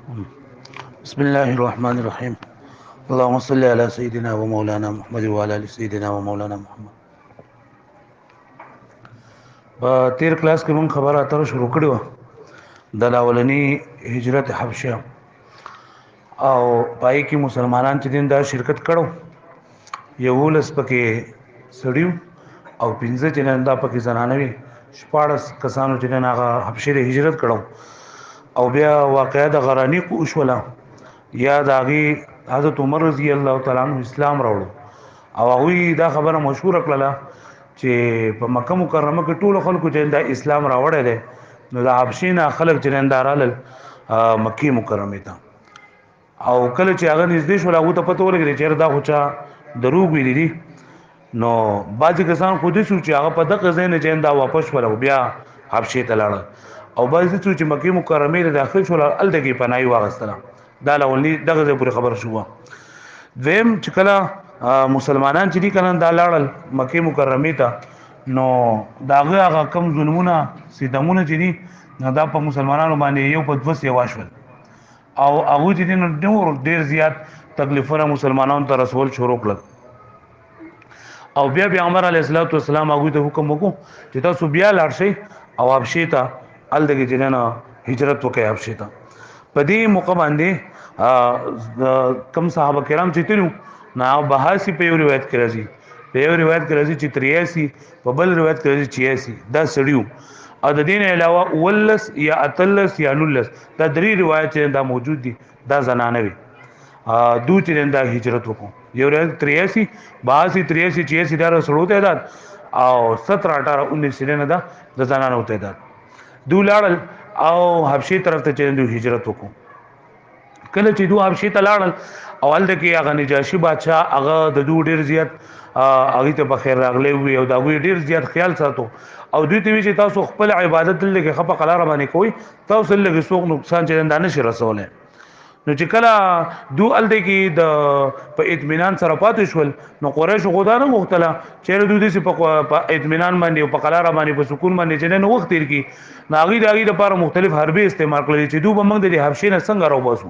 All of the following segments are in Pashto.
بسم الله الرحمن الرحيم. اللهم صل على سيدنا ومولانا محمد وعلى ال سيدنا ومولانا محمد. په تیر کلاس کې مون خبره اتره شروع کړې و د اولنی هجرت حبشه او پای کې مسلمانان چې دین دا شرکت کړو یو لس پکې سړیو او 15 چې نن دا پکې زنانوي شپارس کسانو چې نن هغه حبشه د هجرت کړو او بیا واقعیا د غرانی کو شولا یا داغي حضرت عمر رضی الله تعالی عنہ اسلام راوړو او هغه دا خبره مشهور کړله چې په مکه مکرمه کې ټول خلکو چې دا اسلام راوړی دی نو د حبشینا خلک چې اندارال مکی مکرمه ته او کله چې هغه نږدې شو هغه ته پته ولګی چې دا خو چا دروغ ویلي دي نو بعضی کسان خو دې شو چې هغه په دغه ځای نه چې دا واپس ولو بیا حبشې ته لاړ او بعضی چې مکی مکرمه ته داخل شول الته کې پناهي واغستله دا لولني دغه پورې خبر شو دویم چې کله مسلمانان چې دي کنه دا لاړل مکه مکرمه ته نو داغه هغه کم ظلمونه ستمونه چې دي دا په مسلمانانو باندې یو په دوس یو واشول او هغه چې دي نو ډیر زیات تکلیفونه مسلمانانو ته رسول شروع کړل او بیا پیغمبر علیه الصلاۃ والسلام هغه ته حکم وکړو چې تاسو بیا لاړ شئ او حبشې ته الدغه جننه هجرت وکړئ حبشې ته په دې موقع باندې کم صحابه کرام چې تلو نا بحاسی په یو روایت کې راځي په یو روایت کې راځي چې 83 په بل روایت کې راځي 86 دا سړیو او د دین علاوه ولس یا اتلس یا نولس دا درې روایت دا موجود دي دا زنانه وي دو چې دا هجرت وکړو یو روایت 83 82 83 86 دا سړو تعداد او 17 18 19 سنه دا د زنانه تعداد دو لاړل او حبشي طرف ته چې هجرت وکړو کله چې دوه حبشې ته لاړل اول د کې هغه نجاشي بادشاہ هغه د دوه ډیر زیات هغه ته په خیر راغلی وي او دا وی ډیر زیات خیال ساتو او دوی ته چې تاسو خپل عبادت لږه خپه قلار باندې کوي تاسو لږه سوق نقصان چې نه نشي رسوله نو چې کله دو ال د کې د په اطمینان سره پاتې شول نو قریش خدا نه غوښتله چې دوی دې په اطمینان باندې او په قلار باندې په سکون باندې چې نه وخت تیر کی ناغي داغي لپاره مختلف حربې استعمال کړل چې دوی به موږ د حبشې نه څنګه راوباسو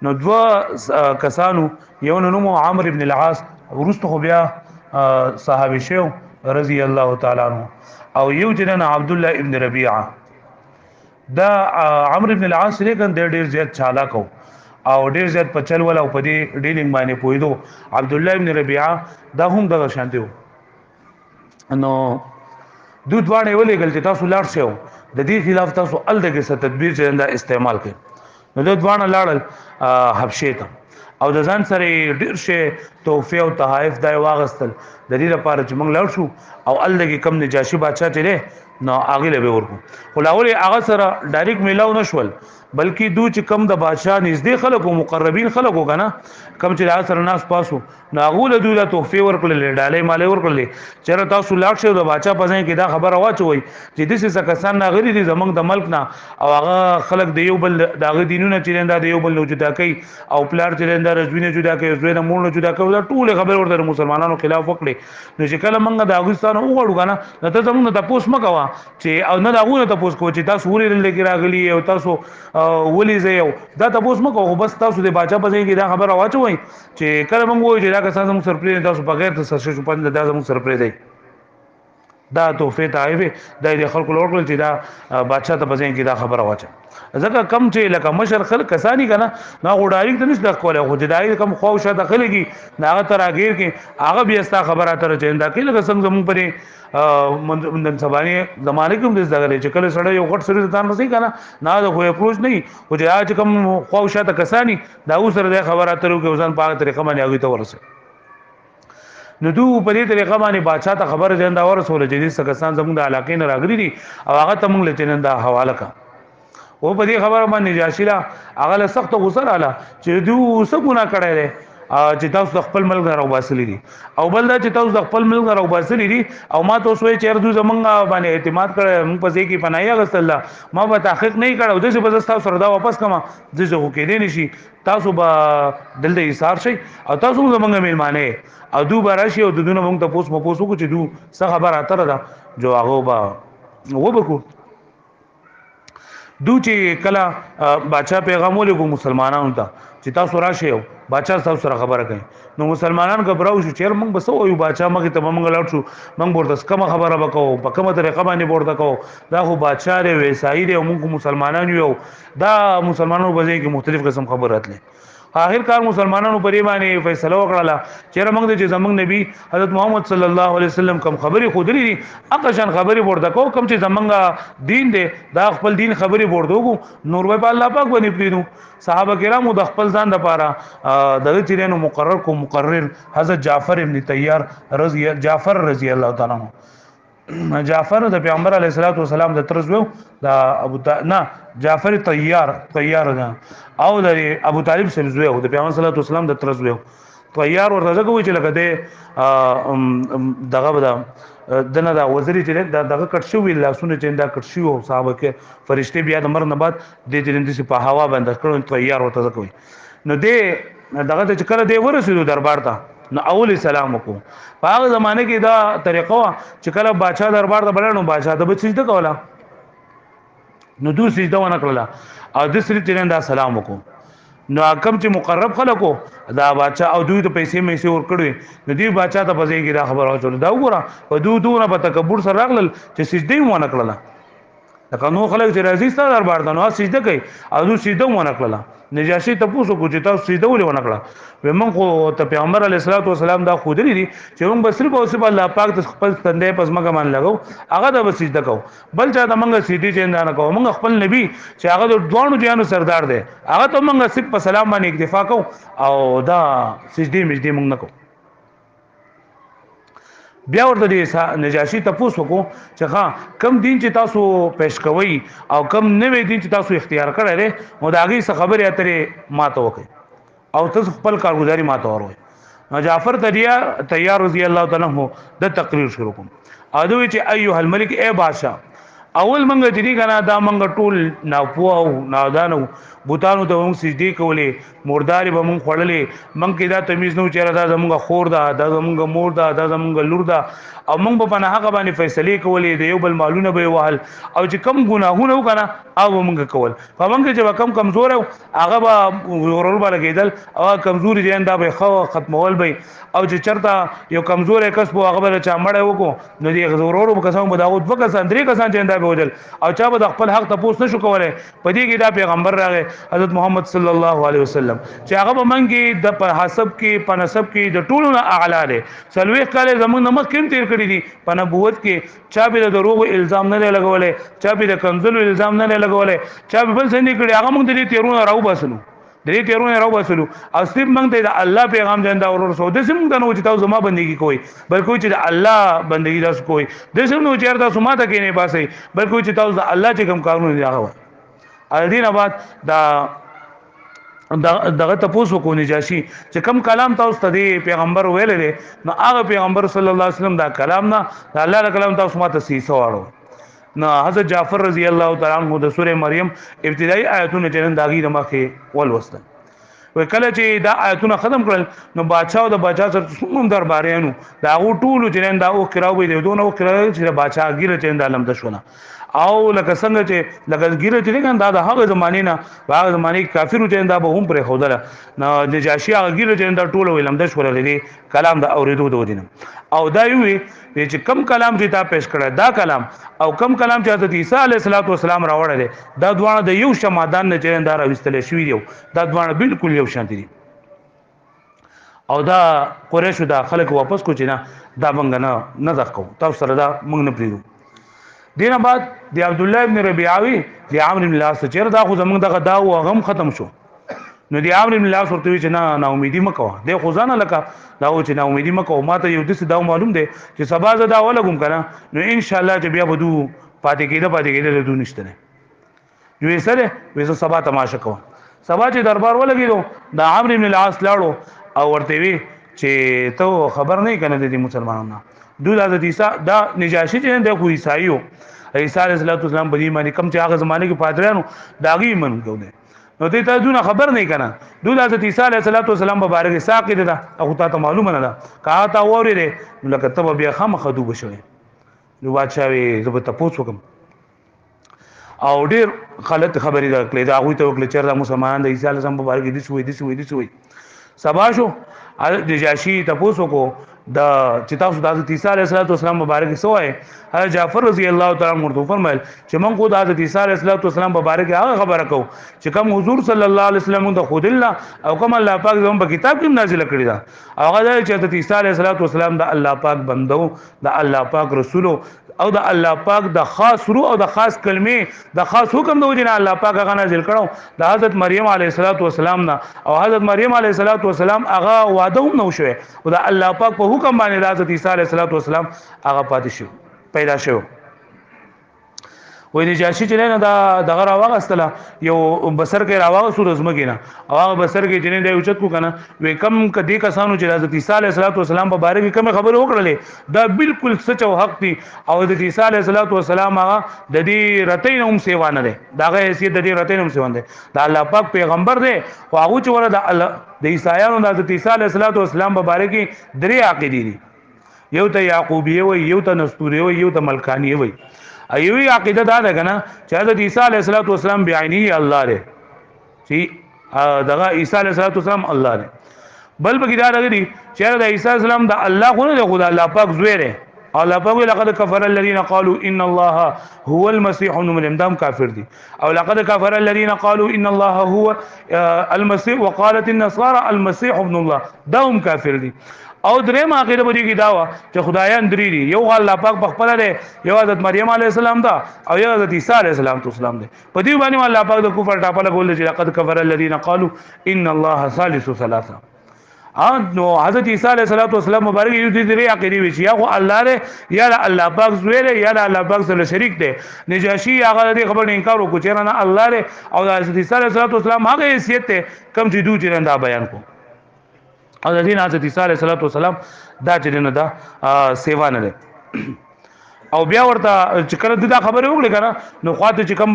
نو دوا کسانو یو نوم عامر ابن العاص ورسته خو بیا صحابي شو رضی الله تعالی عنہ او یو جنن عبد الله ابن ربيعه دا عمرو ابن العاص لیکن ډیر زیات چالاک او ډیر زیات پچل ولا او په دې ډیلینګ باندې پویدو عبد الله ابن ربيعه دا هم دغه شانته نو دوه باندې ولېګل چې تاسو لاړ شئ د دې خلاف تاسو ال دغه ست تدبیر چې دا استعمال کړئ نو د دوانه لاړل حبشې ته او د ځان سره ډیر شي توفیه او تحائف دای واغستل د دې لپاره چې موږ لاړ شو او الګي کم نجاشي بادشاہ چې نو اغه له ورکو خلاول هغه سره ډایرکټ میلاو نشول بلکې دو چې کم د بادشاہ نږدې خلکو مقربین خلکو کنه کم چې اثر ناس پاسو ناغول دوله توفیه ورکړل ډالې مالې ورکړل چیرې تاسو لاړ شئ د بادشاہ په ځای کې دا خبره واچوي چې د څه کسان ناغري دي زمنګ د ملک نه او هغه خلک د یو بل داغه دینونه چې د یو بل جدا کوي او پلار چې د رجوینه جدا کوي زوی نه مور جدا کوي دا ټول خبر ورته مسلمانانو خلاف وکړي نو چې کله موږ د افغانستان وګړو کنه ته زموږ د پوس مکوا چې او نه داغونه ته پوس کو چې تاسو ورې لګی راغلی او تاسو ولې زیو دا تاسو مکو بس تاسو د بادشاہ په ځای کې دا خبره واچوي چې کله موږ وایو چې دا کسان موږ سرپریز تاسو بغیر ته سرشه شو پند دا موږ سرپریز دی دا توفیه تعیفه د خلکو لور کول چې دا بادشاہ ته په ځای کې دا خبره واچي ځکه کم چې لکه مشر خلک کسانی کنه نا غوډاری ته نشته کوله خو چې دای کم خو شاته داخليږي ناغه تر اگیر کې هغه بیا ستا خبره تر چیندا کې لکه څنګه زمون پرې من سبانی زمانه کې هم دې ځای چې کله سړی یو غټ سره ځان رسي کنه نه دا خو اپروچ نه او چې هغه کم خو شاته کسانی دا اوسره د خبره تر کې ځان په طریقه باندې هغه ته ورسه نو دو په دې طریقه باندې بادشاہ ته خبر ځندا ورسول چې دې سکسان زموږ د علاقې نه راغلي دي او هغه ته موږ لته نن دا حواله کا او په دې خبره باندې جاشیلا هغه له سخت غوسه رااله چې دوی څه ګناه کړی دی چې تاسو خپل ملک راو باسلی دي او بل دا چې تاسو خپل ملک راو باسلی دي او ما تاسو یې چیر دوی زمونږ باندې اعتماد کړ موږ په ځای کې پناهي غوښتل ما به تحقیق نه کړو د څه بس تاسو سره دا واپس کما د څه هو کې دي نشي تاسو به دلته ایثار شي او تاسو زمونږ میلمانه او دوی براشي او دونه موږ ته پوس مپوسو کو چې دوی څه خبره اتره ده جو هغه با وبکو دو چې کله بادشاہ پیغام ولګو مسلمانانو ته چې تاسو راشئ بادشاہ تاسو سره خبره کوي نو مسلمانان غبراو شو چیر موږ بس وایو بادشاہ مګ ته موږ لاړ شو موږ ورته کوم خبره وکاو په کومه طریقه باندې ورته کوو دا خو بادشاہ دی ویسای دی موږ مسلمانان یو دا مسلمانانو په ځای کې مختلف قسم خبرات لري اخر کار مسلمانانو پرې باندې فیصله وکړه چې موږ د زمنګ نبی حضرت محمد صلی الله علیه وسلم کوم خبري خودري دي هغه شان خبري ورته کو کوم چې زمنګ دین دی دا خپل دین خبري ورته کو نور په الله پاک باندې پریدو صحابه کرامو د خپل ځان لپاره دغه چیرینو مقرر حضرت جعفر ابن طیار رضی الله تعالی عنہ جعفر د پیغمبر علیه الصلاۃ والسلام د طرز وو د نه جعفر طیار نه او د ابو طالب سره زوی او د پیغمبر صلی الله علیه وسلم د طرز وو طیار ورته کوي چې لکه د دغه بدا دنه دا وزیر چې دغه کټ شو ویل لاسونه چې دا کټ شو صحابه کې فرشته بیا د مرنه بعد د دې په هوا باندې کړو طیار ورته کوي نو دې دغه چې کله دې ورسېدو دربار ته نو اول سلام وکړو په هغه زمانه کې دا طریقه وا چې کله بادشاہ دربار ته بلنو بادشاہ ته به سجده کوله نو دوی سجده ونه کړله او د سری تیرن دا سلام وکړو نو کم چې مقرب خلکو دا بادشاہ او دوی ته پیسې مېسې ور کړې نو دوی بادشاہ ته پځې کې دا خبره واچول دا وګوره په دوی دونه په تکبر سره راغلل چې سجده ونه کړله لکه نو خلک چې راځي ستاسو دربار ته نو سجده کوي او دوی سجده ونه کړله نجاشي ته پوښتنه کو چې تاسو سجده ولې ونه کړه و موږ خو ته پیغمبر علیه الصلاۃ والسلام دا خو درې دي چې موږ بس صرف او صرف الله پاک ته خپل تندې پس مګه مان لګو هغه د سجده کو بل چا ته موږ سجدي چیندا نه کو موږ خپل نبی چې هغه د دوانو جانو سردار دی هغه ته موږ صرف په سلام باندې اکتفا کو او دا سجدي مجدي موږ نه کو بیا ورته د نجاشي تاسو کو چې ها کم دین چې تاسو پېښ کوي او کم نوې دین چې تاسو اختیار کړی دی نو دا غي څه خبره اترې ماته وکي او تاسو خپل کارګزاري ماته وروي نو جعفر طیار رضی الله تعالی عنہ د تقریر شروع کوم او دوی چې ایها الملک اے بادشاہ اول منګه چې دی کنه دا منګه ټول ناپوه او نادانو بوتانو ته موږ سجدي کولې مرداري به موږ خړلې موږ کې دا تمیز نو چیرې دا زموږ خور دا زموږ مور دا زموږ لور دا او موږ په نه حق باندې فیصله کولې د یو بل مالونه به وهل او چې کم ګناهونه وکنه او موږ کول په موږ چې کم کمزور هغه به ورور به لګیدل او کمزوري دي دا به ختمول به او چې چرته یو کمزور کس په هغه به چا مړ وکړو نو دې ورور به کسان به داود وکړ سندري کسان چې دا به وجل او چا به خپل حق تاسو نشو کولای په دې کې دا پیغمبر راغی حضرت محمد صلی الله علیه وسلم چې هغه به منګي د په حسب کې په نسب کې د ټولو نه اعلی دی سلوي کاله زمونږ نمک کم تیر کړی دي په نبوت کې چا به د دروغ الزام نه لګولې چا به د کنزلو الزام نه لګولې چا به بل څه نه کړی هغه موږ دې تیرونه راو باسلو درې تیرونه راو باسلو او صرف موږ ته د الله پیغام جندا ورور سو د سیم د نو چې تاسو ما بندگی کوی بلکې چې د الله بندگی تاسو کوی د سیم نو چې تاسو ما ته کې نه باسي بلکې چې تاسو د الله چې کوم کارونه دی هغه الدین آباد دا دغه تاسو کو نجاشي چې کم کلام تاسو ته پیغمبر ویل دي نو هغه پیغمبر صلی الله علیه وسلم دا کلام نه د الله د کلام تاسو ماته سیسه واړو نو حضرت جعفر رضی الله تعالی عنہ د سوره مریم ابتدایي آیاتونه چې داغي د مخه ولوستل وکله چې دا آیاتونه ختم کړل نو بادشاہ او د بادشاہ سره څومره درباریانو دا ټول چې دا او کراوي دی دوه او کراوي چې بادشاہ ګیره چې د علم د شونه او لکه څنګه چې لکه ګیره چې کنه دا د هغه زمانه نه هغه زمانه کافرو چې دا به هم پر خودله نو نجاشي هغه ګیره چې دا ټول علم د شول لري کلام د اوریدو د ودینم او دا یو چې کم کلام چې تا پېښ کړه دا کلام او کم کلام چې حضرت عیسی علیه السلام راوړل دي دا دوه د یو شمادان نه چې دا راوستل شوی دی دا دوه بالکل یو شان دي او دا قریشو دا خلک واپس کو چې نه دا منګ نه ځکو تاسو سره دا موږ نه پریدو دینه بعد دی عبد الله ابن ربيعوي دی عمرو بن العاص چې دا خو زمونږ دغه دا او غم ختم شو نو دی عمرو بن العاص ورته چې نه امیدي مکوه دی خو ځانه لکه دا و چې نه امیدي مکوه ماته یو دسه دا معلوم دی چې سبا زدا ولګم کنه نو ان شاء الله چې بیا بدو پاتې کېده دو نشته نه یو سره وېسه سبا تماشا کوه سبا چې دربار ولګیدو دا عمرو بن العاص لاړو او ورته وی چې ته خبر نه کنه د مسلمانانو دوی حضرت عیسی دا نجاشي چې د خو عیسایو عیسی علیه السلام په دې باندې کم چې هغه زمانه کې پادریانو داغي من کوله نو دې ته دونه خبر نه کنه دوی حضرت عیسی علیه السلام مبارک ساقید ده او ته معلومه نه ده کا تا وره نو لکه ته بیا خامخ دوه بشوي نو بادشاہ وي زه به تاسو کوم او ډیر غلط خبرې دا کړې دا هغه ته وکړي چې دا مسلمانان د عیسی علیه السلام په باره کې دي سوې سبا شو نجاشی تاسو کو د چې تاسو د حضرت عیسی علیه السلام مبارک سوای حضرت جعفر رضی الله تعالی عنہ فرمایل چې موږ خو د حضرت عیسی علیه السلام مبارک هغه خبره کو چې کوم حضور صلی الله علیه وسلم د خود الله او کوم الله پاک زموږ په کتاب کې نازل کړی دا هغه چې حضرت عیسی علیه السلام د الله پاک بندو د الله پاک رسولو او د الله پاک د خاص روح او د خاص کلمې د خاص حکم د وجنه الله پاک هغه نازل کړو د حضرت مریم علیه السلام نه او حضرت مریم علیه السلام هغه وعده هم نو شوه او د الله پاک په حکم باندې د حضرت عیسی علیه السلام هغه پاتې شو پیدا شو وې نجاشي چې نه دا دغه راوغستله یو بسر کې راوغسو رزمګینا او هغه بسر کې چې نه دی اوچت کو کنه وې کم کدي کسانو چې حضرت عیسی علیه السلام په باره کې کوم خبره وکړلې دا بالکل سچ او حق دي او حضرت عیسی علیه السلام هغه د دې رتین هم سیوا نه دی داغه حیثیت د دې رتین هم سیوا نه دی دا الله پاک پیغمبر دی او هغه چې ور د الله د عیسایانو د حضرت عیسی علیه السلام په باره کې درې عقیدې دي یو ته یعقوبیه وي یو ته نستوریه وي یو ته ملکانیه وي ایوی عقیده دا ده کنه چې حضرت عیسی علیه السلام بعینه الله دی چې دغه عیسی علیه السلام الله دی بل بګی دا لري چې د عیسی السلام د الله خو نه خدا الله پاک زوی دی الله پاک لقد كفر الذين قالوا ان الله هو المسيح ابن مريم دام کافر دي او لقد كفر الذين قالوا ان الله هو المسيح وقالت النصارى المسيح ابن الله دام کافر دي او درې ما غیره بری کی داوا چې خدایان درې دي یو الله پاک بخپل دی یو حضرت مریم علیه السلام دا او یو حضرت عیسی علیه السلام دی په دې باندې الله پاک د کفر ټاپه لګول چې لقد كفر الذين قالوا ان الله ثالث ثلاثه نو حضرت عیسی علیه السلام مبارک یو دې درې عقیده وی چې یا الله له یا الله پاک زوی له یا الله پاک سره شریک دی نجاشی هغه دې خبر نه انکار وکړي چې نه الله له او حضرت عیسی علیه السلام هغه حیثیت ته کم چې دوی چې دا بیان کو او د دین حضرت عیسی علیه السلام دا چې نه دا سیوا نه ده او بیا ورته چې کله دا خبره وکړي کنه نو خواته چې کم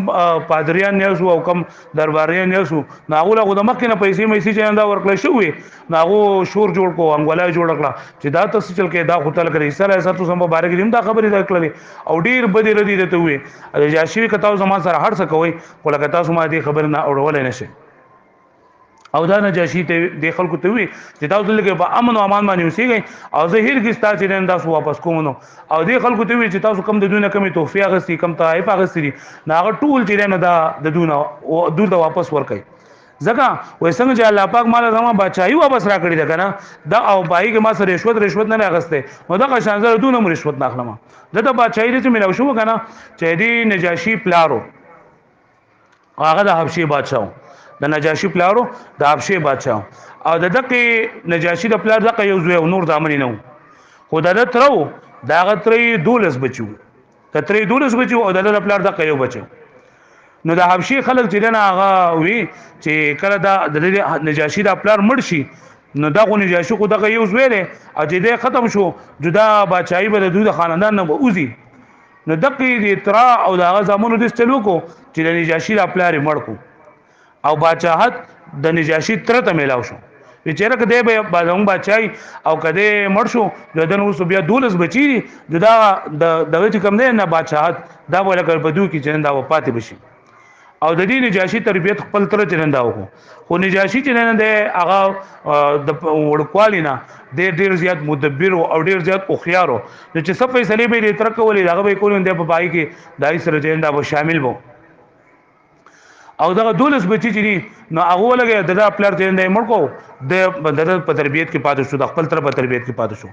پادریان نه او کم درباریان نه سو ناغه له د مکه نه پیسې مېسي چې دا ورکړل شوې ناغه شور جوړ کو انګولا جوړ کړه چې دا تاسو چل کې دا خدای کړی عیسی علیه السلام مبارک دې دا خبره دا کړلې او ډیر بدی ردی دته وې د جاشي کتاو زما سره هر څه کوي ولکه تاسو ما دې خبر نه اورول نه شي او دا نجاشی ته د خلکو ته وی چې تاسو لکه په امن او امان باندې اوسېږئ او زهیر کې ستاسو نن تاسو واپس کوم نو او د خلکو ته وی چې تاسو کم د دونه کمی توفیق غسي کم طائف غسي ناغه ټول چې نه دا د دونه دور ته واپس ورکړي ځکه وای څنګه چې الله پاک مال زما بچایو واپس را کړی دا کنه دا او پای کې ما سره رشوت نه اغسته نو دا شانزر دونه رشوت نه اخلم دا بچای دې چې ملو شو کنه چې دې نجاشی پلارو هغه د حبشي بادشاہ د نجاشی پلارو د حبشه بادشاہ او د دقه نجاشی د پلار دقه یو زوی او نور د امن نه خو د ترو دا غتري دولس بچو کتري دولس بچو او د پلار دقه یو بچو نو د حبشي خلک چې نه هغه وی چې کله د نجاشی د پلار مړ شي نو دا خو نجاشی خو دغه یو زوی له او چې د ختم شو جدا بادشاہي به د خاندان نه وځي نو دقه د ترا او د زمونو د استلو کو چې د نجاشی د پلار مړ کو او بادشاہت د نجاشی تر ته میلاو شو چې کده به بازم بچای او کده مړ شو ددن اوس بیا دولس بچی دا د وچ کم نه بادشاہت دا ولا کړ بدو کی چندا و پاتې بشي او د دې نجاشی تربیت خپل تر چندا وکړو خو نجاشی چې نه ده هغه د وړکوالینا ډیر زیات مدبر او ډیر زیات خوخيارو چې سب فیصله به تر کولې هغه به کولون د په پای کې دای سره چندا و شامل وو او دغه دولس بچی چې نو هغه لګي د خپل ترنده مړکو د بدل په تربيت کې پاتې شو د خپل تر په تربيت کې پاتې شو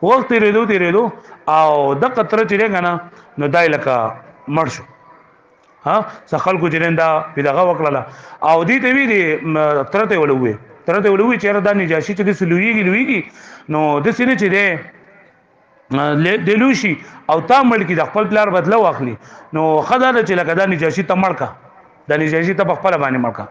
وخت تیرېدو او د قطر چې غنا نو دای لکه مړ شو ها څخل کو جنندا پیداغه وکړه او دې ته وی دي ترته ولوي چې دا نجاشي چې د سلويږي نو د سینې چې ده د لوشي او تا مړ کې د خپل پلار بدله واخلي نو خدای چې لکه دا نجاشي ته مړکا د نجاشي ته خپل باندې مړکا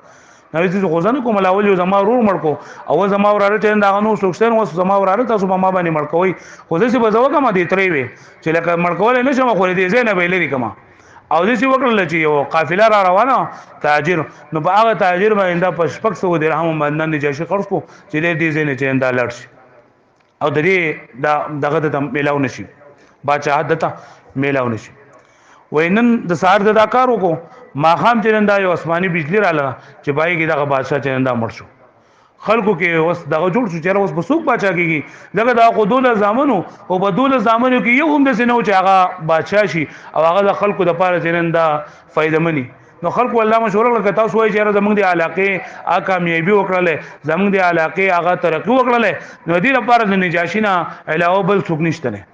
نو چې غوځنه کوم لاول یو زما رور مړکو او زما وراره ته دا غنو سوکسن وس زما وراره تاسو ما باندې مړکوي خو دې په ځوګه ما دې ترې وي چې لکه مړکول نه شم خو دې زینب ویلې کما او دې وکړل چې یو قافله را روانه تاجر نو په هغه تاجر باندې د پشپک سو درهم باندې نجاشي خرڅ کو چې دې زینې چې انده لړ شي او دې دغه د میلاو نشي بادشاہ دته میلاو نشي وینن د سار د کار وکړو ماخام چې نن دا یو اسماني بجلی رااله چې پای کې دغه بادشاہ چې نن دا مړ شو خلکو کې اوس دغه جوړ شو چې اوس بسوک بچا کیږي دغه د قدول زامنو او بدول زامنو کې یو هم د سينو چې هغه بادشاہ شي او هغه د خلکو د پاره جنن دا فائدہ مني نو خلکو الله مشوره لکه تاسو وایي چې زمونږ د علاقې ا کامیابی وکړله زمونږ د علاقې هغه ترقی وکړله نو دې لپاره د نجاشي نه علاوه بل څوک نشته نه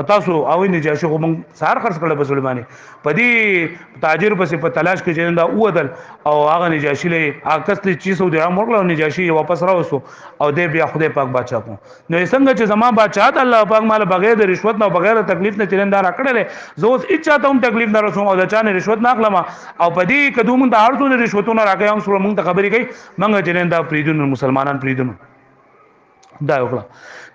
تاسو او نجاشي خو مونږ سار خرڅ کړل په سليماني پدې تاجر پسې په تلاش کې جنندا اودل او هغه نجاشي له عکس ته 600 درهم ورکړل نجاشي واپس راوسو او دې بیا خدای پاک بادشاہ کو نو څنګه چې زما بادشاہ الله پاک مال بغیر د رشوت نه بغیر تکلیف نه چرندا راکړل زه اوس اچا ته هم تکلیف نه رسوم او د چا نه رشوت نه اخلم او پدې کدو مونږ د هرڅو رشوتونه راکې هم سره مونږ ته خبرې کوي مونږ چرندا پریدون مسلمانان پریدون دا وکړه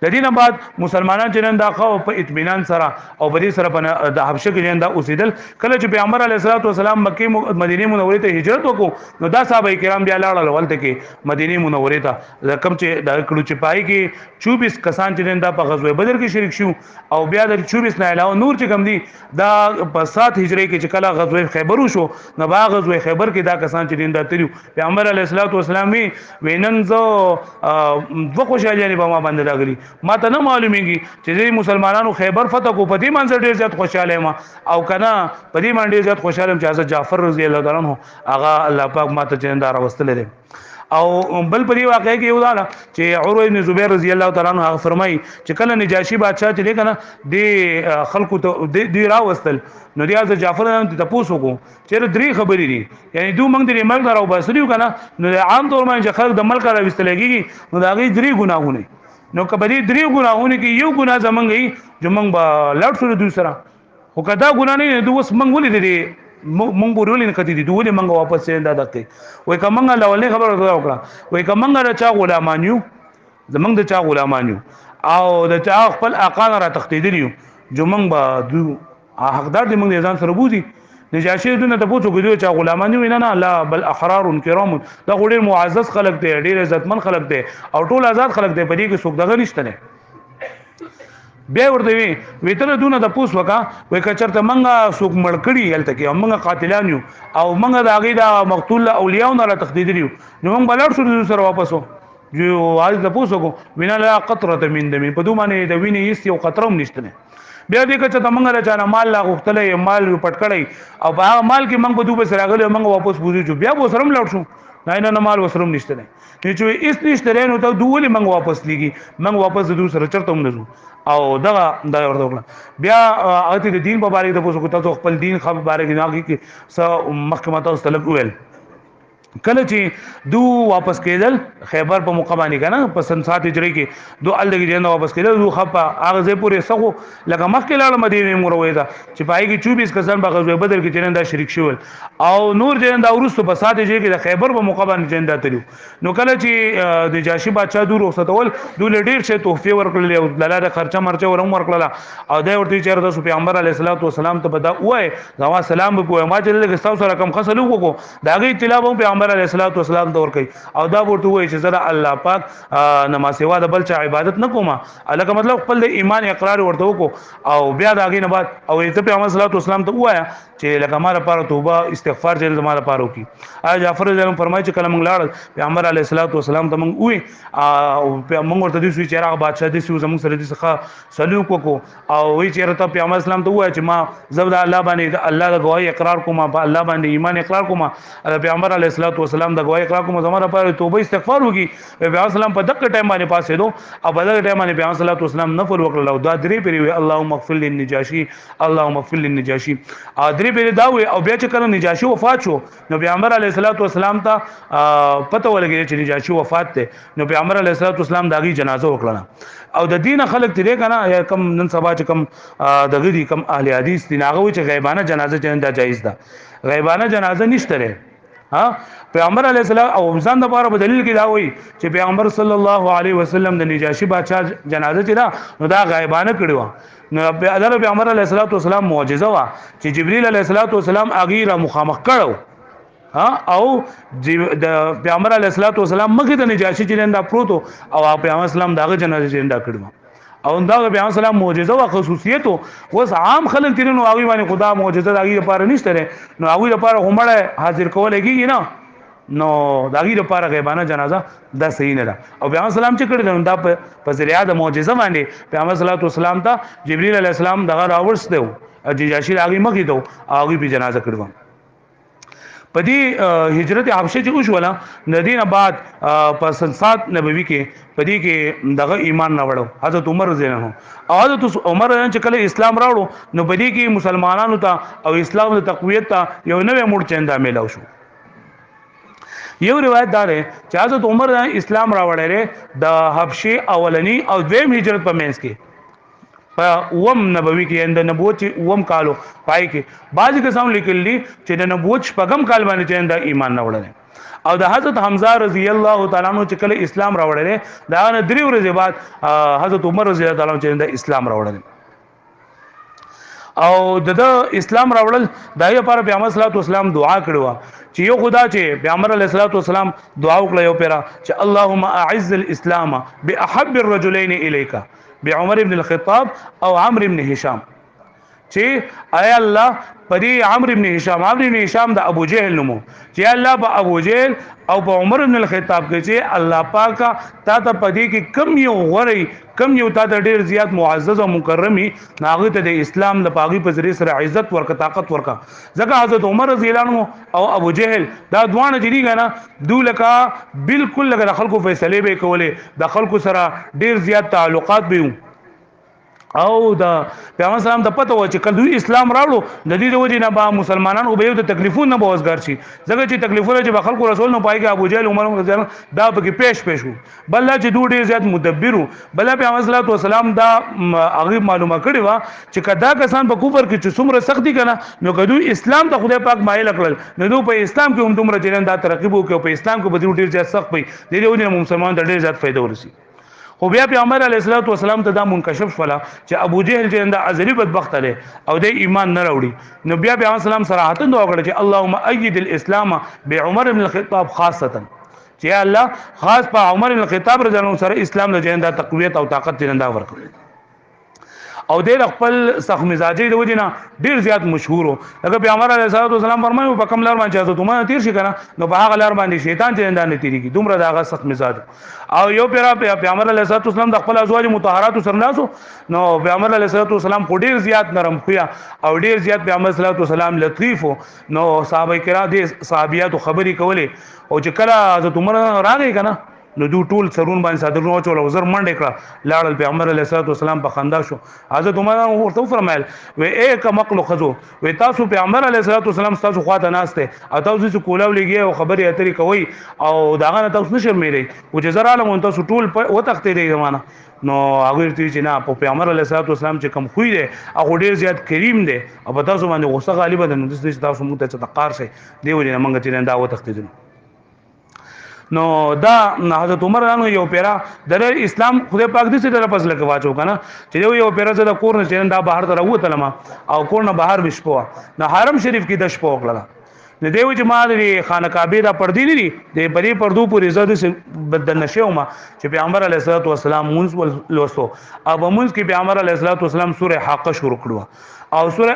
د دینه بعد مسلمانان چې نن دا خو په اطمینان سره او په دې سره په د حبشه کې نن دا اوسېدل کله چې پیغمبر علیه الصلاۃ والسلام مکه مدینه منوره ته هجرت وکړو نو دا صحابه کرام بیا لاړل ولته کې مدینه منوره ته کوم چې دا کړو چې پای کې 24 کسان چې نن دا په غزوه بدر کې شریک شو او بیا د 24 نه علاوه نور چې کوم دي دا په 7 هجری کې چې کله غزوه خیبر وشو نو با غزوه خیبر کې دا کسان چې نن دا تریو پیغمبر علیه الصلاۃ والسلام وینن زو دوه خوشالي به ما باندې راغلي ما ته نه معلومیږي چې مسلمانانو خیبر فتح کو پدې منځ ډیر زیات خوشاله ما او کنه پدې باندې ډیر زیات خوشاله چې حضرت جعفر رضی الله تعالی عنہ هغه الله پاک ما ته چندار واستل دي او بل په دې واقعي کې یو دا چې عروه بن زبیر رضی الله تعالی عنہ هغه فرمایي چې کله نجاشي بادشاہ چې کنه د خلکو ته دی راوستل نو دی حضرت جعفر ته تاسو کو چې درې خبرې دي یعنی دوه موږ د ملک راو بسریو کنه نو عام طور باندې خلک د ملک راوستلېږي نو دا غي درې ګناهونه نو کبدي درې ګناهونه کې یو ګناه زمونږ چې موږ به لاړ شو دوی سره خو کدا ګناه نه دوی اوس موږ ولې دي موږ ورولې نه کتي دي دوی ولې موږ واپس څنګه دکې وای کومه لولې خبره وکړه وای کومه را چا غلامان یو زمونږ د چا غلامان یو او د چا خپل آقا را تختیدلیو جو موږ به دوی حقدار دي موږ ځان سره بوزي نجاشي دونه ته پوښتنه کوي چې غلامان وي نه لا بل احرار کرام دا ډېر معزز خلک دي ډېر عزتمن خلک دي او ټول آزاد خلک دي په دې کې څوک دغه نشته نه بیا ورته وی تر دونه د پوس وکا وای کچرته منګه څوک مړکړي هلته کې منګه قاتلان یو او منګه د هغه د مقتول اولیاء نه را تخدید لري نو موږ بلړ شو سره واپسو جو حال د پوسو کو وینا لا قطره من دم په دوه باندې د وینې هیڅ یو قطره هم نشته نه بیا دې کچ ته موږ راځنه مال لا غختلې مال پټ کړی او هغه مال کې موږ په دوه سره غلې موږ واپس بوزو جو بیا وسرم لاړ شو نه مال وسرم نشته نه چې هیڅ نشته نو ته دوه موږ واپس لګي موږ واپس دوه سره چرته هم نزو او دا ورته وکړه بیا اته د دین په اړه د پوسو کو تاسو خپل دین خبر باره کې نه کې س محکمه تاسو طلب ویل کله چې دو واپس کېدل خیبر په مقامانی کنه په سن 7 هجری کې دو الګي جن واپس کېدل دو خپه هغه زه پورې سغو لکه مخکې لاړه مدینه مروه ده چې پای کې 24 کسان په غزوه بدر کې جننده شریک شول او نور جننده ورسته په 7 هجری کې د خیبر په مقامانی جننده تلو نو کله چې د جاشي بادشاہ دو رخصتول دو لډیر شه تحفه ورکړل او لاله خرچه مرچه ورم ورکړل او دا ورته چیرته سو پیغمبر علیه الصلاۃ والسلام ته بدا وای زما سلام په ما چې له تاسو سره کم خسلو کو داغه اطلاع په پیغمبر علیه الصلاۃ والسلام دور کوي او دا ورته وای چې زړه الله پاک نماز سوا د بل چا عبادت نه کومه الکه مطلب خپل د ایمان اقرار ورته وکړو او بیا داغه نه بعد او ته پیغمبر صلی الله علیه وسلم ته وایا چې لکه ماره لپاره توبه استغفار چې زماره لپاره وکي جعفر رضی الله فرمایي چې کله موږ لاړ پیغمبر علیه الصلاۃ والسلام ته موږ وې او موږ ورته دوی چې راغ بادشاہ دې سو زموږ سره دې څخه سلوک وکړو او وی چې رته پیغمبر اسلام ته وای چې ما زبد الله باندې الله د گواہی اقرار کوم په الله باندې ایمان اقرار کوم پیغمبر علیه الصلاۃ والسلام د گواہی اقرار کوم زماره لپاره توبه استغفار وکي پیغمبر اسلام په دغه ټایم باندې پاسې دو او په دغه ټایم باندې پیغمبر صلی الله علیه وسلم نفل وکړل او دا درې پیری اللهم اغفر للنجاشي اللهم اغفر للنجاشي درې پیری دا وي او بیا چې کله نجاشي وفات شو نو پیغمبر علیه الصلاۃ والسلام ته پته ولګی چې نجاشي وفات ته نو پیغمبر علیه الصلاۃ والسلام داغي جنازه وکړه او د دین خلک تیرې کنه کم نن سبا چې کم دغه دي کم اهل حدیث دي ناغه چې غیبانه جنازه چنده جایز ده غیبانه جنازه نشته ها پیغمبر علیه السلام او ځان د لپاره په دلیل کې دا وایي چې پیغمبر صلی الله علیه وسلم د نجاشي بادشاہ جنازه چې دا نو دا غیبانه کړو نو پیغمبر علیه السلام معجزه وا چې جبرئیل علیه السلام اغیره مخامخ کړو او د پیغمبر علیه السلام مخې ته نجاشي چې نن دا پروت او پیغمبر اسلام داغه جنازه چې نن دا کړو او دا پیغمبر سلام معجزه او خصوصیت اوس عام خلک تیر نو هغه باندې خدا معجزه دغه لپاره نشته نو هغه لپاره همړه حاضر کول کېږي نه نو دغه لپاره غیبانه جنازه دا صحیح نه ده او پیغمبر سلام چې کړی دا په ذریعہ د معجزه باندې پیغمبر صلی الله علیه وسلم ته جبرئیل علیه السلام دغه راورسته او جاشی هغه مخې ته هغه په جنازه کړو په دې هجرت حبشه چې وشوله د دینه بعد په سنسات نبوي کې په دې کې دغه ایمان نه وړو حضرت عمر رضی الله عنه او حضرت عمر چې کله اسلام راوړو نو په دې کې مسلمانانو ته او اسلام د تقویت ته یو نوې موړ چنده میلاو شو یو روایت دار چې حضرت عمر اسلام راوړل د حبشه اولنی او دویم هجرت په منځ کې وم نبوي کې د نبوت وم کالو پای کې بعض قسم لیکلي چې د نبوت شپږم کال باندې چې د ایمان نه وړل او د حضرت حمزه رضی الله تعالی عنہ چې کله اسلام راوړل دا نه درې ورځې بعد حضرت عمر رضی الله تعالی عنہ چې د اسلام راوړل او د اسلام راوړل دغه لپاره پیغمبر صلی الله علیه وسلم دعا کړو چې یو خدا چې پیغمبر علیه الصلاه والسلام دعا وکړه یو پیرا چې اللهم اعز الاسلام باحب الرجلين اليك بعمر ابن الخطاب او عمرو ابن هشام چې اي الله پدې عمرو ابن هشام د ابو جهل نومو چې الله په ابو جهل او په عمر ابن الخطاب کې چې الله پاک تا ته پدې کې کم یو غوري کم یو تا ته ډېر زیات معزز او مکرمي ناغه ته د اسلام د پاغي په ذریعہ سره عزت ورکا طاقت ورکا ځکه حضرت عمر رضی الله عنه او ابو جهل دا دوانه دي کنه دولکا بالکل لکه خلکو فیصله به کوله د خلکو سره ډېر زیات تعلقات به او دا پیغمبر سلام د پته و چې کله دوی اسلام راوړو د دې د وجې نه با مسلمانانو به یو د تکلیفونو نه بوزګار شي ځکه چې تکلیفونه چې خلکو رسول نه پایږي ابو جهل عمر رضی الله دا به کې پیش وو بل چې دوی ډیر زیات مدبرو بل پیغمبر صلی الله علیه وسلم دا هغه معلومه کړی و چې کدا کسان په کفر کې چې څومره سختی کنه نو کدو اسلام ته خدای پاک مایل کړل نو دوی په اسلام کې هم دومره جنن دا ترقیب وکړي په اسلام کې به ډیر زیات سخت وي د دې وجې مسلمان ته ډیر زیات فائدہ ورسي خو بیا پیغمبر علیه الصلاه والسلام ته دا منکشف شولا چې ابو جهل چې دا ازلی بدبخت دی او د ایمان نه راوړي نو بیا پیغمبر سلام صراحت دعا وکړه چې اللهم ايد الاسلام بعمر بن الخطاب خاصه چې الله خاص په عمر بن الخطاب رضی الله عنه سره اسلام له جندا تقویت او طاقت جندا ورکړي او د خپل سخت مزاجي د وجنه ډیر زیات مشهور او لکه پیغمبر علیه الصلاه والسلام فرمایي په کوم لار باندې اجازه ته تیر شي کنه نو په هغه لار باندې شیطان چې اندان تیریږي دومره دغه سخت مزاج او یو پیغمبر علیه الصلاه والسلام د خپل ازواج مطهرات سره ناسو نو پیغمبر علیه الصلاه والسلام کو ډیر زیات نرم خویا او ډیر زیات پیغمبر صلی الله علیه وسلم لطیف نو صحابه کرام دي صحابيات خبري کوله او چې کله حضرت عمر راغی کنه نو دو ټول سرون باندې صادر نو چول وزر منډه کړه لاړل پیغمبر علیه الصلاه والسلام په خندا شو حضرت عمر ورته فرمایل و ایک مقل خذو و تاسو پیغمبر علیه الصلاه والسلام تاسو خواته ناشته او تاسو چې کولاو لګي او خبري اترې کوي او داغه تاسو نشرمېری او چې زرا له تاسو ټول و تختې دی زمانہ نو هغه چې نه په پیغمبر علیه الصلاه والسلام چې کم خوې دي او ډیر زیات کریم دي او په تاسو باندې غوسه غالبا ده نو تاسو موږ ته تقار شي دی ولې موږ چې دا و تختې نو دا حضرت عمر رانو یو پیرا د اسلام خدای پاک دې څه طرف فضل کواچو کنه چې یو پیرا څه د کور نه چې دا بهر ته راوته لما او کور نه بهر بشپو نو حرم شریف کې د شپو کړل نه دیو چې ما د خانه کعبه دا پردي دي د بری پردو پورې زده بدل نشو ما چې پیغمبر علیه الصلاه والسلام مونږ لوسو او مونږ کې پیغمبر علیه الصلاه والسلام سوره حاقه شروع کړو او سوره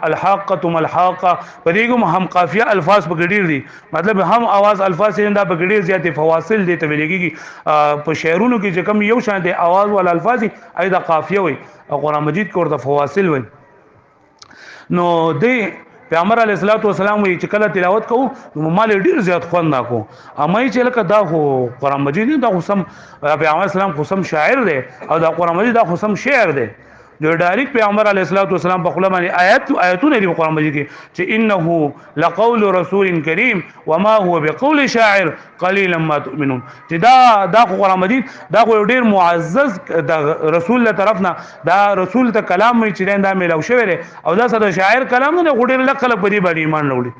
الحاقه ملحاقه په دې کوم هم قافیه الفاظ پکړي دي مطلب هم आवाज الفاظ دا پکړي زیاتې فواصل دي ته ویلېږي په شعرونو کې چې کوم یو شان دي आवाज ول الفاظ اې دا قافیه وي او قران مجید کې ورته فواصل وي نو دې پیغمبر علیه الصلاه والسلام وی چې کله تلاوت کوو نو مال ډیر زیات خوان ناکو امای چې لکه دا خو قران مجید دا خو سم پیغمبر اسلام خو سم شاعر دی او دا قران مجید دا خو سم شعر دی جو ډایرک پیغمبر علیه الصلاه والسلام په خپل باندې آیاتونه دی قران مجید کې چې انه لقول رسول کریم وما هو بقول شاعر قليلا ما تؤمنون چې دا قران مجید دا خو ډیر معزز د رسول له طرفنا دا رسول ته کلام چې دا ملو شوی او دا صد شاعر کلام نه ډیر لکه په دې باندې ایمان وروړي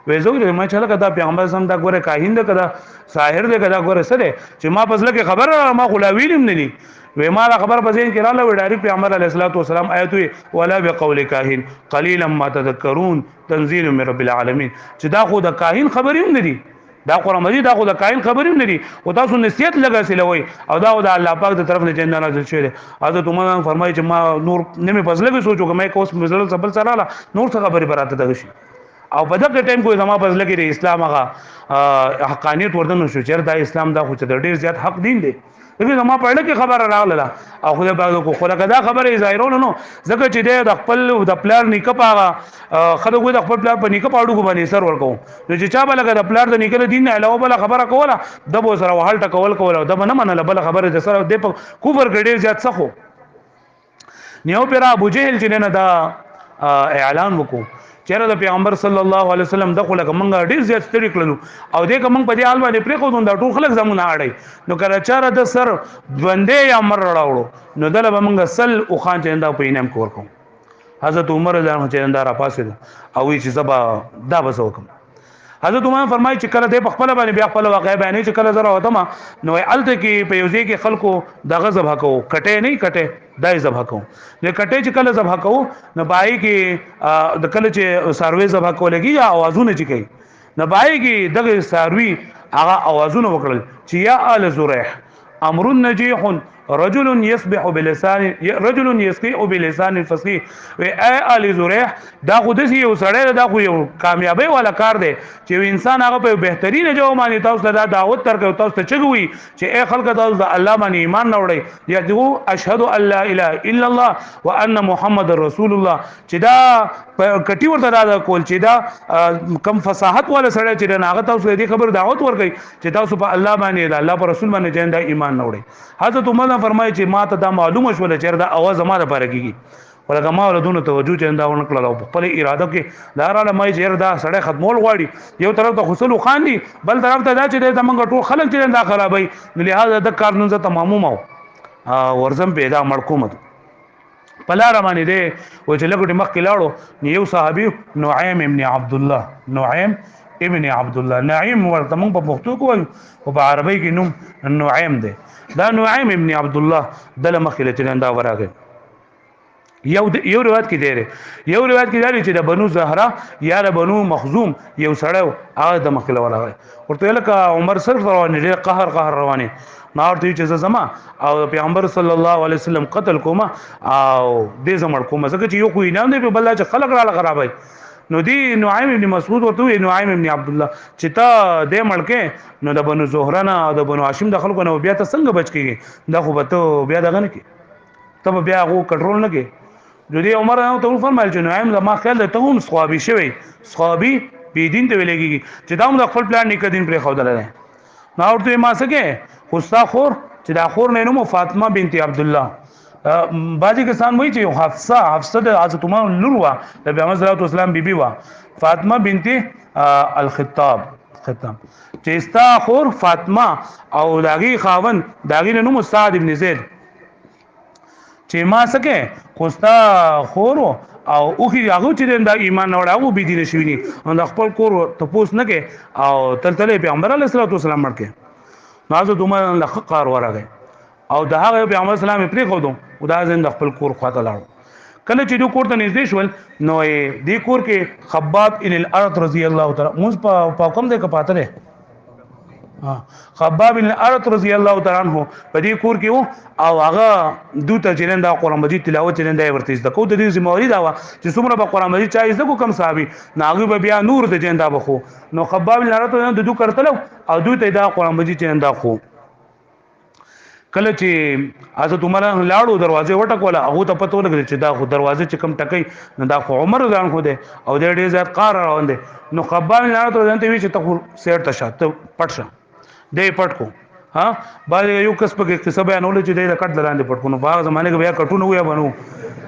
وېزو ما چې لکه دا پیغمبر سم دا ګوره کاهین دا کدا ساحر دا کدا ګوره سره چې ما پسله کې خبر ما غلاویلم نه دي و ما خبر پسین کې رااله و ډایرک پیغمبر علیه الصلاه والسلام آیت وی ولا بقول کاهن قليلا ما تذكرون تنزيل من رب العالمین چې دا خو د کاهن خبرې هم نه دي دا قرآن مجید دا خو د کائن خبرې نه دي او تاسو نصیحت لګا سلوي او دا د الله پاک د طرف نه جنت نازل شوی دی. حضرت عمر فرمایي چې ما نور نه مې فضله به سوچو که مې کوس مزل سبل سره نور څه خبرې براته دغه شي او په دغه ټیم کې زما فضله کې د اسلام هغه حقانیت وردن شو چې دا اسلام دا خو چې د ډیر زیات حق دین دی. دغه زما په اړه کې خبره راغله او خدای پاک کو خو دا خبره ظاهرون نو ځکه چې د خپل د پلار نیکه پاغه خدای کو د خپل پلار په نیکه پاړو باندې سر ورکو نو چې چا بل د پلار د نیکه دین نه علاوه بل خبره کوله د بو سره وحال ټکول کوله د نه منله بل خبره د سره د کوفر ګډیر زیات سخو نیو پر ابو جهل چې نه دا اعلان وکړو چیرې د پیغمبر صلی الله علیه وسلم د خلک منګه ډیر زیات ستړي کړلو او دې کوم په دې حال باندې پرې خو دا ټول خلک زمونه اړای نو کله چاره د سر ژوندې یا مر راوړو نو دله به منګه سل او خان چندا په انعام کور کوم. حضرت عمر رضی الله عنه چندا را پاسه او چې زبا دا بس وکم. حضرت عمر فرمایي چې کله د خپل باندې بیا خپل واقع بیانې چې کله زره وته ما نو الته کې په یوځای کې خلکو د غضب حق کټه نه کټه دای ذبح کو نه کټه چې کله ذبح کو نه بای کې د کله چې ساروي ذبح کولګي یا आवाजونه چې کوي نه بای کې دغه ساروي هغه आवाजونه وکړل چې یا آل زریح امر نجیح رجل يسبح بلسان رجل يسقي بلسان فصيح و اي آل زریح دا خو د یو سړی دا خو یو کامیابی والا کار دی چې انسان هغه په بهترینه جو باندې تاسو ته دعوت ترکو تاسو ته چغوي چې اے خلک تاسو د الله باندې ایمان نه وړي یا دغه اشهد ان لا اله الا الله وان محمد رسول الله چې دا کټي ورته دا کول چې دا کم فصاحت والا سړی چې هغه تاسو دې خبر دعوت ورکړي چې تاسو په الله باندې د الله پر رسول باندې جندا ایمان نه وړي. حضرت عمر فرمایي چې ما ته دا معلومه شول چې دا اواز ما لپاره کیږي ولکه ما ولدون توجه چندا ورنکړل او خپل اراده کې دا رااله مې چې دا سړی ختمول غواړي یو طرف ته خسلو خان دي بل طرف ته دا چې د منګ ټول خلک چې دا خرابوي لہذا د کار نن ته تمامو ورزم پیدا مړکومت پلار باندې دی او چې لګټ مخ کې لاړو یو صحابي نعیم ابن عبد الله نعیم ابن عبد الله نعیم ورته موږ په پښتو کې او په عربی کې نوم نعیم دی دا نعیم ابن عبد الله دله مخله چې دا وراغه یو روایت کې دی یو روایت کې دی چې د بنو زهرا یا د بنو مخزوم یو سړی هغه د مخله وراغه ورته لکه عمر سر روانه دی قهر روانه نارته چې زما او پیغمبر صلی الله علیه وسلم قتل کوما او دې زمړ کوما ځکه چې یو خو انعام دی په بل چې خلق را خرابای نو دی نعیم ابن مسعود ورته نعیم ابن عبد الله چې تا دې مړکه نو د بنو زهرا نه او د بنو هاشم د خلکو نه بیا ته څنګه بچ کیږي دا خو به ته بیا دغه نه کی ته بیا غو کنټرول نه کی جو دی عمر نو ته فرمایل چې نعیم زما خیال ته هم صحابي شوی صحابي بی دین ته ویلېږي چې دا موږ خپل پلان نکدین پر خو دلته نو ورته ما سکه خوستا خور چې دا خور نه نو فاطمه بنت عبد الله بعضی کسان وایي چې حفصه د حضرت عمر لور وا د پیغمبر صلی الله علیه وسلم بیبي وا فاطمه بنت الخطاب چې استا خور فاطمه او داغي خاون داغي نوم سعد ابن زید چې ما سکه خوستا خور او اوخي هغه چې د ایمان نه وړاو بي دي نشوي نو د خپل کور ته پوس نه کې او تلتله پیغمبر علیه الصلاه والسلام مړ کې حضرت عمر له قار ورغه او د هغه پیغمبر اسلام پرې خو دو او دا زند خپل کور خواته لاړو کله چې دوی کور ته نږدې شول نو دې کور کې خباب ان الارض رضی الله تعالی موږ په کوم ځای کې پاتره خباب ان الارض رضی الله تعالی عنہ په دې کور کې او هغه دوته جننده قرآن مجید تلاوت جننده ورته زده کو د دې ذمہواری دا چې څومره په قرآن مجید چا زده کو کم صحابي ناغي به بیا نور د جننده بخو نو خباب ان الارض د دوه کرتلو او دوته دا قرآن مجید جننده خو کله چې حضرت عمر لاړو دروازه وټکوله هغه ته پته ولګل چې دا خو دروازه چې کم ټکای نه دا خو عمر ځان خو دی او د ډېر زیات قار روان دی نو قبال نه راته ځان ته وی چې ته سیر ته شاته پټ شه دې پټ کو ها باندې یو کس په کې سبا نه ول چې دې کټ لاندې پټ کو نو باغ زمانه کې بیا کټونه ویا بنو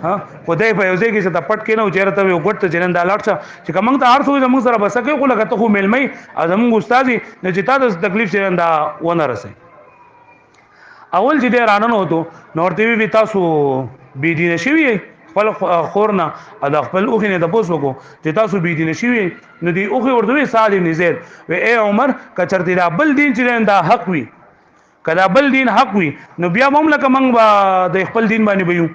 ها خدای په یوځای کې چې ته پټ کې نه چیرته یو ګټ جنن د لاټ چې کوم ته ارسو زموږ سره بس کې خو لګته خو ملمي ازمو استاد نه چې تاسو تکلیف جنن دا ونه رسي اول چې ډیر انن وته نورته وی تاسو بی دین شوی خپل خورنا د خپل اوخه نه د پوسو کو چې تاسو بی دین شوی نو دی اوخه ورته سعد بن زید و اے عمر کچرتی دا بل دین چې دا حق وی کدا بل دین حق وی نو بیا مملکه منګ د خپل دین باندې بيو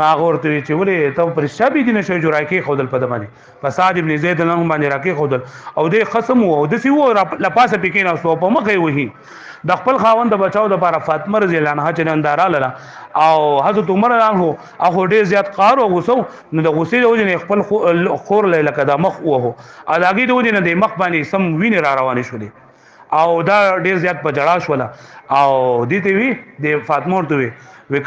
ناغور ته چې ولې ته پر شابه دي نشو جوړای کې خودل په دمانه فساد ابن زید له باندې راکې خودل او د قسم او د سی و لپاسه پکې نه سو په مخه وਹੀ د خپل خاوند د بچاو د لپاره فاطمه رضی الله عنها چې ننداراله او حضرت عمر رانه هغه ډیر زیات قار او غوسو نو د غوسې د وجه خپل خور لکه د مخ وو الاګي د وجه نه د مخ باندې سم ویني را روانې شولې او دا ډیر زیات په جړا شوله او دې ته وی د فاطمه ورته وی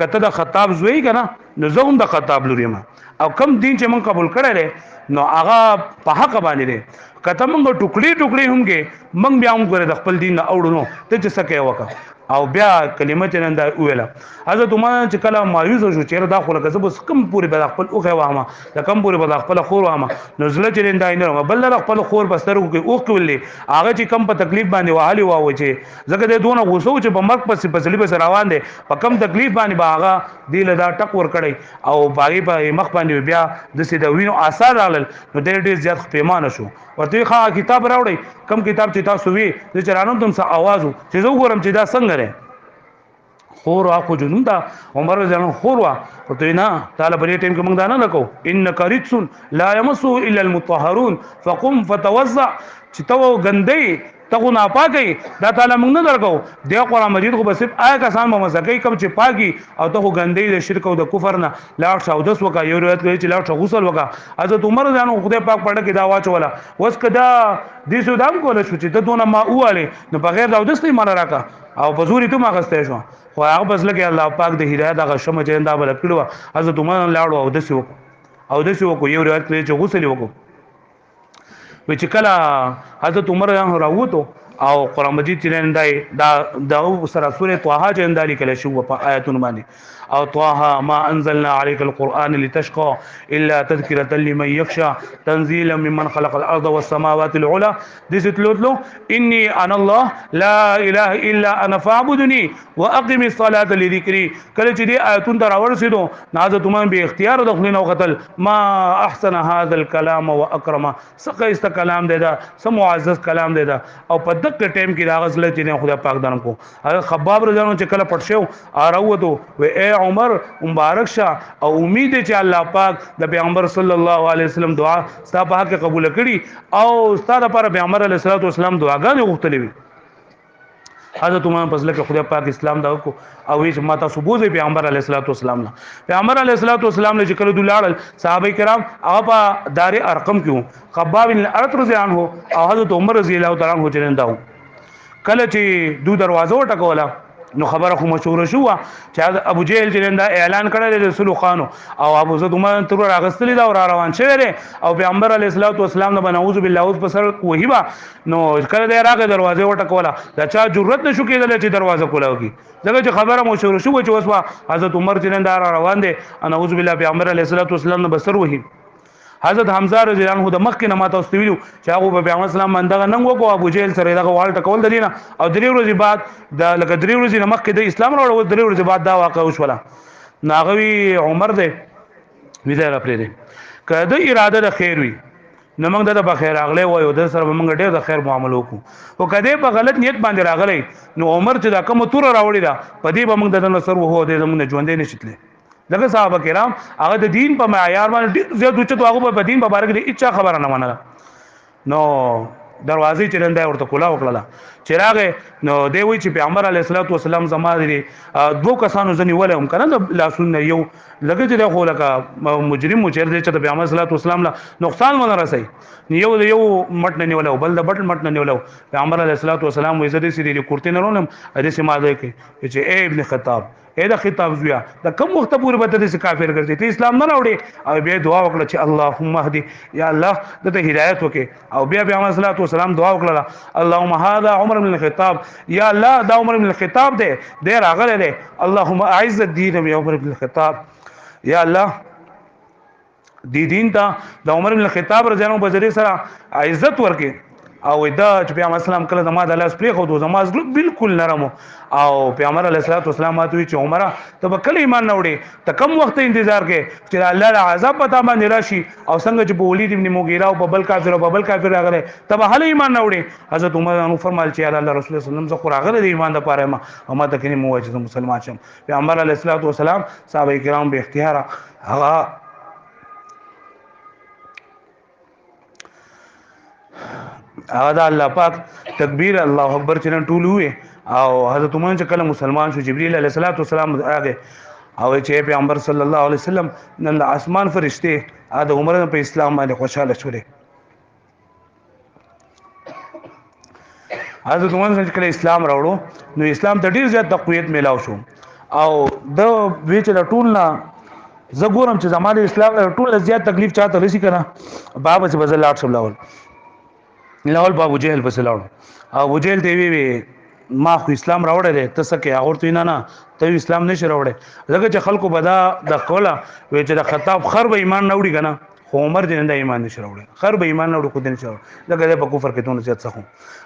کته د خطاب زوی کنه نو زه هم د خطاب لوري ما او کم دین چې مون قبول کړی نو هغه په حق باندې دی کته مونږ ټوکړي ټوکړي هم کې مونږ بیا هم غره د خپل دین نه اوړو نو ته چې سکه وکړه او بیا کلمه چې نن دا ویله حضرت عمر چې کله مایوس شو چې دا خو لکه زب کم پوری به خپل اوخه وامه د کم پوری به خپل خور وامه نو زله چې نن دا نه بل خپل خور بسترو کې اوخ کولې هغه چې کم په تکلیف باندې وهالي واو چې زګه د دونه غوسو چې په مرګ پسې پسلی به روان دي په کم تکلیف باندې با هغه دی له دا ټک ور کړی او باغی په مخ باندې بیا د سیده وینو آثار رالل نو ډېر زیات پیمانه شو ورته ښه کتاب راوړی کم کتاب چې تاسو وی چې چرانو تم څه आवाज چې زه وګورم چې دا څنګه لري خور واخو جنون دا عمر رضی خور وا ورته نه تعالی په دې ټیم کې موږ دا نه لکو انک رجس لا يمسه الا المطهرون فقم فتوضع چې تو غندې تغو ناپاکي دا تعالی موږ نه درکو د قرآن مجید خو بس آیا کسان به مسکه کم چې پاکي او ته غندې د شرک او د کفر نه لاړ شاو دس وکا یو روایت کوي چې لاړ شاو غسل وکا حضرت عمر ځانو خدای پاک پړه کې دا واچولا وس کدا دې سودام کول شو چې ته دونه ما واله نو بغیر دا دستې مال راکا او بزوري ته ما غسته شو خو هغه بس لګي الله پاک د هدایت هغه شمه چې دا بل کړو حضرت عمر لاړو او دسې وکړو او دسې وکړو یو روایت کوي چې غسل وکړو و چې کله حضرت عمر راووتو او قرآن مجید چې دا سره سورې طه چې اندالي کله شو په آیاتونو باندې او طه ما انزلنا عليك القرآن لتشقى الا تذكرة لمن يخشى تنزيلا ممن خلق الارض والسماوات العلى دستلو اني انا الله لا اله الا انا فاعبدني واقم الصلاه لذكري کله چې دې آیاتون در ورسېدو حضرت عمر به اختیار د خلینو قتل ما احسن هذا الكلام واكرم سقه است کلام دی دا سم معزز کلام دی دا او په دغه ټیم کې دا غزل چې خدای پاک دنه کو خباب رضانو چې کله پټ شو اراوته و اے عمر مبارک شه او امید چې الله پاک د پیغمبر صلی الله علیه وسلم دعا ستاسو په حق قبول کړي او ستاسو لپاره پیغمبر علیه الصلاه والسلام دعاګانې غوښتلې وي حضرت عمر پس لکه خدای پاک اسلام دا کو او هیڅ ماته سبوز پیغمبر علیه الصلاه والسلام نه پیغمبر علیه الصلاه والسلام له ذکر دلاړل صحابه کرام هغه په دار ارقم کې خباب بن الارت رضی الله او حضرت عمر رضی الله تعالی عنہ چرنداو کله چې دو دروازه وټکوله نو خبره خو مشهور شو چې ابو جهل چې دا اعلان کړل د رسول خانو او ابو زید عمر تر راغستلی دا روان شوی او پیغمبر علیه الصلاه والسلام نه نعوذ بالله اوس بسر وهیبا نو کله دا راغه دروازه وټکوله دا چا جرأت نشو کېدل چې دروازه کولاوږي دغه چې خبره مشهور شو چې اوس حضرت عمر چې دا روان دي نعوذ بالله پیغمبر علیه الصلاه والسلام نه بسر وهی حضرت حمزه رضی الله عنه د مخکې نه ماته واستویلو چې هغه په پیغمبر اسلام باندې نن وکړو ابو جهل سره دغه وال ټکول دینه او درې ورځې بعد د لکه درې ورځې نه مخکې د اسلام راوړو درې ورځې بعد دا واقع وشوله ناغوي عمر دی ویدا را پرې دی کله اراده د خیر وي نو موږ د بخیر اغله وایو د سره موږ ډېر د خیر معاملو کو او کله په غلط نیت باندې راغلی نو عمر چې دا کوم تور راوړی دا په دې به موږ د نصر وو د زمونږ ژوندې نشitله دغه صحابه کرام هغه د دین په معیار باندې زیات اوچت هغه په دین په باره کې هیڅ خبره نه منله نو دروازې چې نن دا ورته کولا وکړه چراغ نو دی وی چې پیغمبر علیه الصلاۃ والسلام زماره دي دوه کسانو ځنی ولهم کنه لاسونه یو لګی چې خو لکه مجرم مچر دی چې پیغمبر صلی الله علیه وسلم له نقصان ونه رسي یو مټ نه نیولو بل د بټ مټ نه نیولو پیغمبر علیه الصلاۃ والسلام وې زدي سری کورته نه رونم دې سماده کې چې اے ابن خطاب اې دا خطاب زویا دا کوم وخت پورې به دې کافر ګرځي ته اسلام نه راوړي او بیا دعا وکړه چې اللهم اهدي یا الله ته هدایت وکې او بیا پیغمبر صلی الله علیه وسلم دعا وکړه اللهم هذا عمر بن الخطاب یا الله دا عمر بن الخطاب دې راغله دې اللهم اعز الدين بعمر بن الخطاب یا الله دین ته د عمر بن الخطاب رضی الله عنه په ذریعہ سره عزت ورکې او دا چې پیغمبر اسلام کله زما د لاس پرې خو زما زړه بالکل نرم او پیغمبر علیه الصلاه والسلام ماته چې عمره ته به کله ایمان نه وړي ته کم وخت انتظار کې چې الله د عذاب پتا باندې راشي او څنګه چې په ولید ابن مغیره او په بل کافر او په بل کافر راغله ته به هله ایمان نه وړي حضرت عمر انو فرمایل چې الله رسول الله صلی الله علیه وسلم زه خو راغله د ایمان لپاره ما ته کني مو چې مسلمان شم پیغمبر علیه الصلاه والسلام صحابه کرام به اختیار هغه دا الله پاک تکبیر الله اکبر چې ټول وي او حضرت عمر چې کله مسلمان شو جبرئیل علیه السلام راغی او چې پیغمبر صلی الله علیه وسلم نن اسمان فرشته دا عمر په اسلام باندې خوشاله شول حضرت عمر چې کله اسلام راوړو نو اسلام ته ډیر زیات تقویت میلاو شو او د ویچ ټول نه زګورم چې زماده اسلام ټول زیات تکلیف چاته رسی کنه بابا چې بدل لاټ شو لاول ابو جهل پس لاړو ابو جهل دی وی ما خو اسلام راوړل ته سکه اور تو نه ته اسلام نشه راوړل زګه چې خلکو بدا د کوله وی چې د خطاب خر به ایمان نه وړي کنه خو عمر دې نه ایمان نشه راوړل خر به ایمان نه وړي خو دې نشه راوړل زګه په کفر کې تونه زیات څخه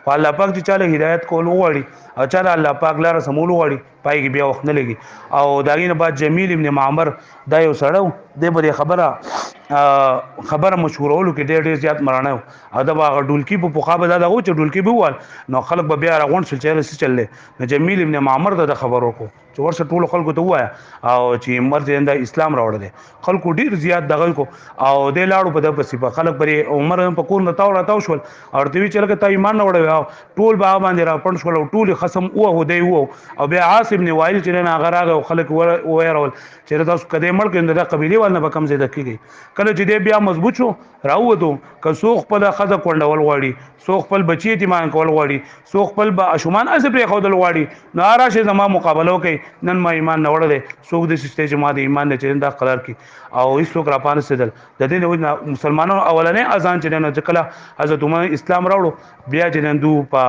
او الله پاک چې چاله هدایت کول وغواړي او چاله الله پاک لاره سمول وغواړي پای کې بیا وخت نه لګي او داغینه بعد جمیل ابن معمر دا یو سړیو د بری خبره مشهورولو کې ډېر زیات مرانه او دا هغه ډولکی په پوخا به دا غو چې ډولکی به وال نو خلک به بیا راغون شل چلې نو جمیل ابن معمر دا خبرو کو چې ورشه ټول خلکو ته وایا او چې عمر د اسلام راوړل خلکو ډیر زیات دغه کو او د لاړو په د پسې په خلک پرې عمر په کور نه تاو شول او دوی چې لکه ته ایمان نه وړو ټول به باندې را پڼ شول او ټول خصم او هدی وو او بیا عاصم بن وائل چې نه غراغه او خلک ويرول چې تاسو کده مړ کې د قبيله والنه به کم زیاده کیږي کله چې دې بیا مضبوط شو راوته که سوخ په خزه کونډول غواړي سوخ په بچی ایمان کول غواړي سوخ په اشومان از پرې خودل غواړي نو راشه زما مقابله کوي نن ما ایمان نه وړل سوخ د سشته چې ما د ایمان نه چیندا قرار کی او هیڅ څوک را پانه سدل د دې مسلمانانو اولنې اذان چې نه کله حضرت عمر اسلام راوړو بیا چې نن دو په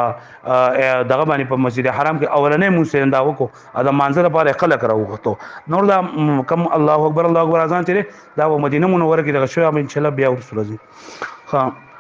دغه باندې په مسجد حرام کې اولنې مو سیندا وکړو دا منظر لپاره خلک راوغته نور دا کم الله اکبر اذان چې دا مدینه منوره کې دغه شو ان شاء الله بیا ورسره ها